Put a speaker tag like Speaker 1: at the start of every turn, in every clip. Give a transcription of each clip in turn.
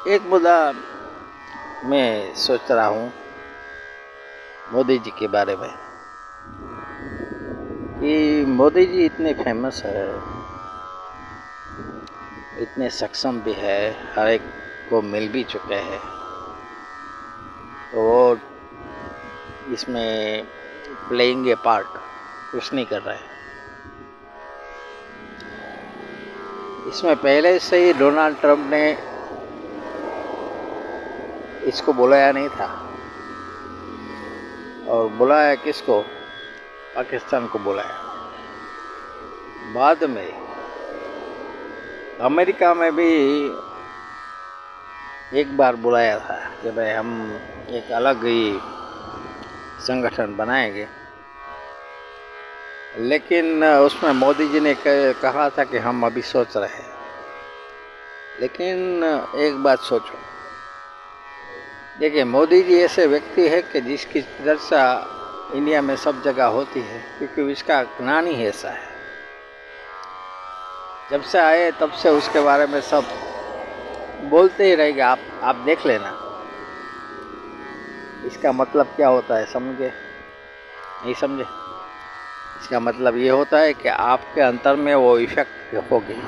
Speaker 1: एक मुद्दा मैं सोच रहा हूँ मोदी जी के बारे में कि मोदी जी इतने फेमस है, इतने सक्षम भी है, हर एक को मिल भी चुके हैं, तो वो इसमें प्लेइंग ए पार्ट कुछ नहीं कर रहे हैं। इसमें पहले से ही डोनाल्ड ट्रंप ने इसको बुलाया नहीं था, और बुलाया किसको? पाकिस्तान को बुलाया। बाद में अमेरिका में भी एक बार बुलाया था कि भाई हम एक अलग ही संगठन बनाएंगे, लेकिन उसमें मोदी जी ने कहा था कि हम अभी सोच रहे हैं। लेकिन एक बात सोचो, देखिए मोदी जी ऐसे व्यक्ति है कि जिसकी चर्चा इंडिया में सब जगह होती है, क्योंकि इसका ज्ञान ही ऐसा है। जब से आए तब से उसके बारे में सब बोलते ही रहेंगे। आप देख लेना इसका मतलब क्या होता है, समझे? नहीं समझे? इसका मतलब ये होता है कि आपके अंतर में वो इफेक्ट होगी।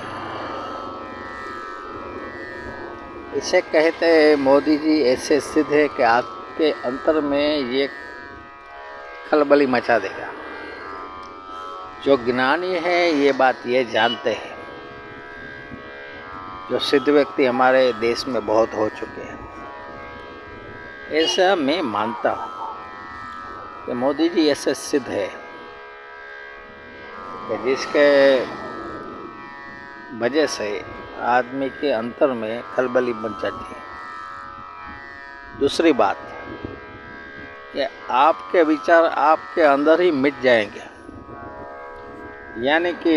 Speaker 1: इसे कहते हैं मोदी जी ऐसे सिद्ध है कि आपके अंतर में ये खलबली मचा देगा। जो ज्ञानी है ये बात ये जानते हैं, जो सिद्ध व्यक्ति हमारे देश में बहुत हो चुके हैं। ऐसा मैं मानता हूँ कि मोदी जी ऐसे सिद्ध है कि जिसके वजह से आदमी के अंतर में खलबली मच जाती है। दूसरी बात कि आपके विचार आपके अंदर ही मिट जाएंगे, यानी कि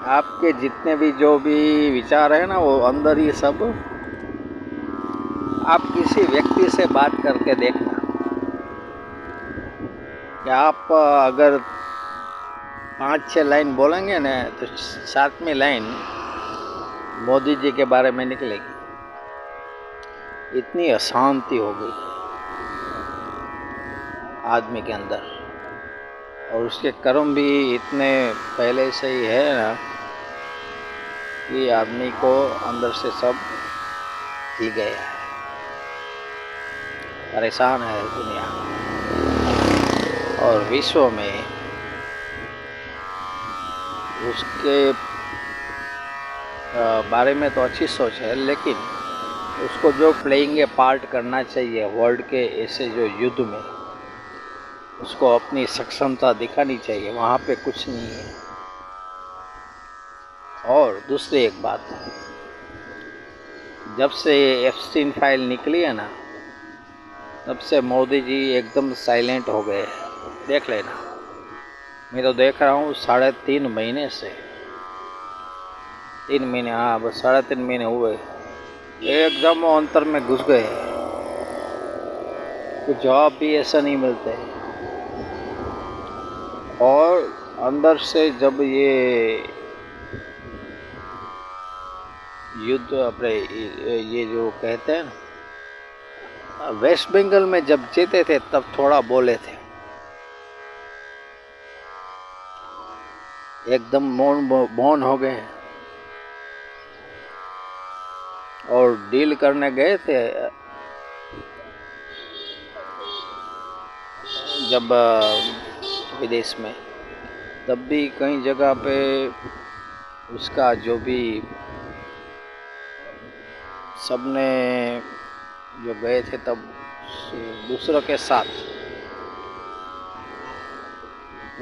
Speaker 1: आपके जितने भी जो भी विचार है ना, वो अंदर ही सब। आप किसी व्यक्ति से बात करके देखना कि आप अगर 5-6 लाइन बोलेंगे ना, तो 7वीं लाइन मोदी जी के बारे में निकलेगी। इतनी अशांति हो गई आदमी के अंदर, और उसके कर्म भी इतने पहले से ही है ना कि आदमी को अंदर से सब ही गया है। परेशान है दुनिया और विश्व में। उसके बारे में तो अच्छी सोच है, लेकिन उसको जो प्लेइंग ए पार्ट करना चाहिए वर्ल्ड के ऐसे जो युद्ध में, उसको अपनी सक्षमता दिखानी चाहिए। वहाँ पे कुछ नहीं है। और दूसरी एक बात, जब से एप्स्टीन फाइल निकली है ना, तब से मोदी जी एकदम साइलेंट हो गए। देख लेना, मैं तो देख रहा हूँ 3.5 महीने से, 3 महीने, हाँ बस 3.5 महीने हुए, एकदम अंतर में घुस गए। कुछ जवाब भी ऐसा नहीं मिलते। और अंदर से जब ये युद्ध अपने ये जो कहते हैं ना, वेस्ट बंगाल में जब जीते थे तब थोड़ा बोले थे, एकदम मौन हो गए। और डील करने गए थे जब विदेश में, तब भी कई जगह पे उसका जो भी सबने जो गए थे तब दूसरों के साथ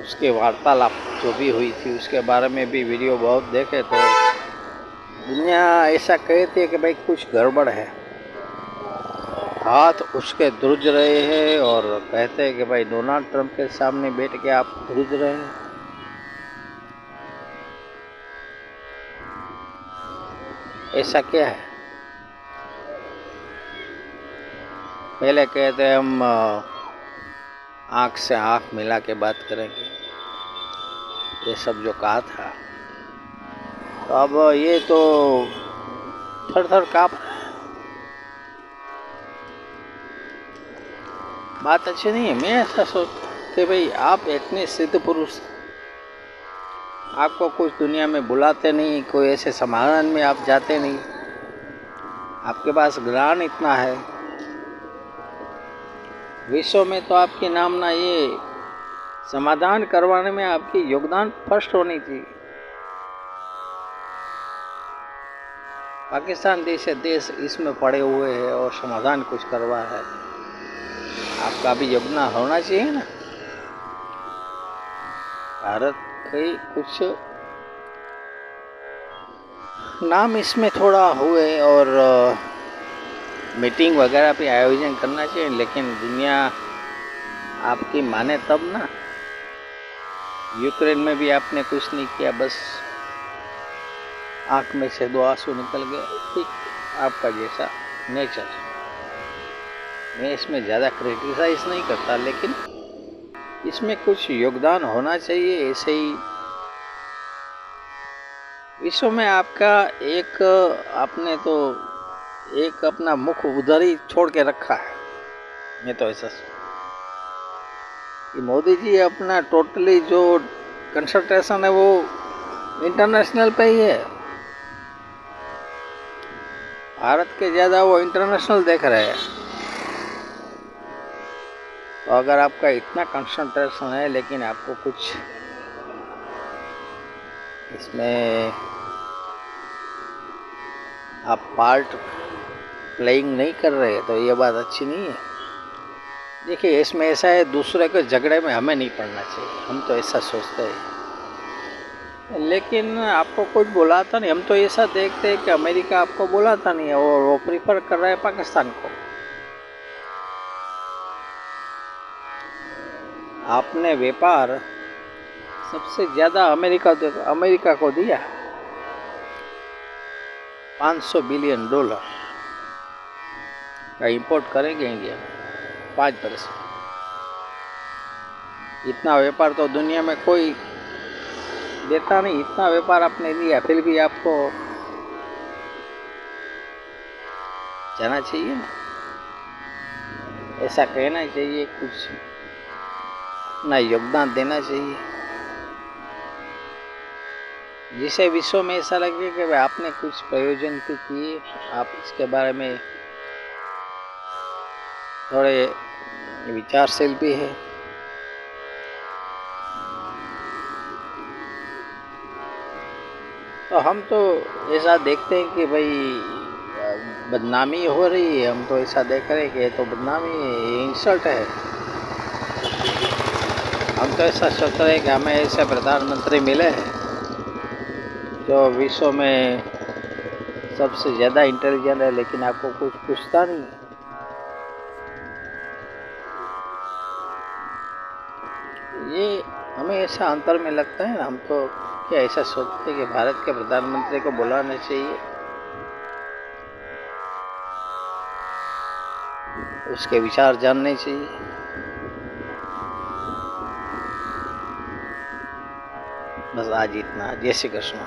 Speaker 1: उसके वार्तालाप जो भी हुई थी उसके बारे में भी वीडियो बहुत देखे, तो दुनिया ऐसा कहती है कि भाई कुछ गड़बड़ है। हाथ उसके ध्रुज रहे हैं और कहते हैं कि भाई डोनाल्ड ट्रंप के सामने बैठ के आप ध्रुज रहे हैं। ऐसा क्या है? पहले कहते हैं हम आँख से आँख मिला के बात करेंगे, ये सब जो कहा था, तो अब ये तो थर थर काँप रहा है। बात अच्छी नहीं है। मैं ऐसा सोचते भाई आप इतने सिद्ध पुरुष, आपको कुछ दुनिया में बुलाते नहीं, कोई ऐसे समाधान में आप जाते नहीं, आपके पास ज्ञान इतना है, विश्व में तो आपकी नामना ये समाधान करवाने में आपकी योगदान फर्स्ट होनी चाहिए। पाकिस्तान देश इसमें पड़े हुए हैं और समाधान कुछ करवा है, आपका भी योगदान होना चाहिए ना। भारत के कुछ नाम इसमें थोड़ा हुए और मीटिंग वगैरह भी आयोजन करना चाहिए, लेकिन दुनिया आपकी माने तब ना। यूक्रेन में भी आपने कुछ नहीं किया, बस आंख में से 2 आंसू निकल गए। ठीक, आपका जैसा नेचर। मैं इसमें ज़्यादा क्रिटिसाइज नहीं करता, लेकिन इसमें कुछ योगदान होना चाहिए। ऐसे ही विश्व में आपका एक, आपने तो एक अपना मुख उधर ही छोड़ के रखा है। मैं तो ऐसा कि मोदी जी अपना टोटली जो कंसंट्रेशन है वो इंटरनेशनल पे ही है। भारत के ज़्यादा वो इंटरनेशनल देख रहे हैं। तो अगर आपका इतना कंसंट्रेशन है लेकिन आपको कुछ इसमें आप पार्ट प्लेइंग नहीं कर रहे, तो ये बात अच्छी नहीं है। देखिए, इसमें ऐसा है, दूसरे के झगड़े में हमें नहीं पड़ना चाहिए, हम तो ऐसा सोचते हैं। लेकिन आपको कुछ बुलाता नहीं, हम तो ऐसा देखते हैं कि अमेरिका आपको बुलाता नहीं है और वो प्रीफर कर रहा है पाकिस्तान को। आपने व्यापार सबसे ज़्यादा अमेरिका को दिया, $500 बिलियन का इंपोर्ट करेंगे इंडिया में 5%। इतना व्यापार तो दुनिया में कोई देता नहीं, इतना व्यापार आपने दिया, फिर भी आपको जाना चाहिए ना, ऐसा कहना चाहिए, कुछ अपना योगदान देना चाहिए, जिसे विश्व में ऐसा लगे कि आपने कुछ प्रयोजन के किए, आप इसके बारे में थोड़े विचारशील भी है। तो हम तो ऐसा देखते हैं कि भाई बदनामी हो रही है, हम तो ऐसा देख रहे हैं कि ये तो बदनामी है, ये इंसल्ट है। हम तो ऐसा सोच रहे हैं कि हमें ऐसे प्रधानमंत्री मिले हैं जो विश्व में सबसे ज़्यादा इंटेलिजेंट है, लेकिन आपको कुछ पूछता नहीं है। ये हमें ऐसा अंतर में लगता है ना, हम तो क्या ऐसा सोचते हैं कि भारत के प्रधानमंत्री को बुलाना चाहिए, उसके विचार जानने चाहिए। बस आज इतना। जय श्री कृष्ण।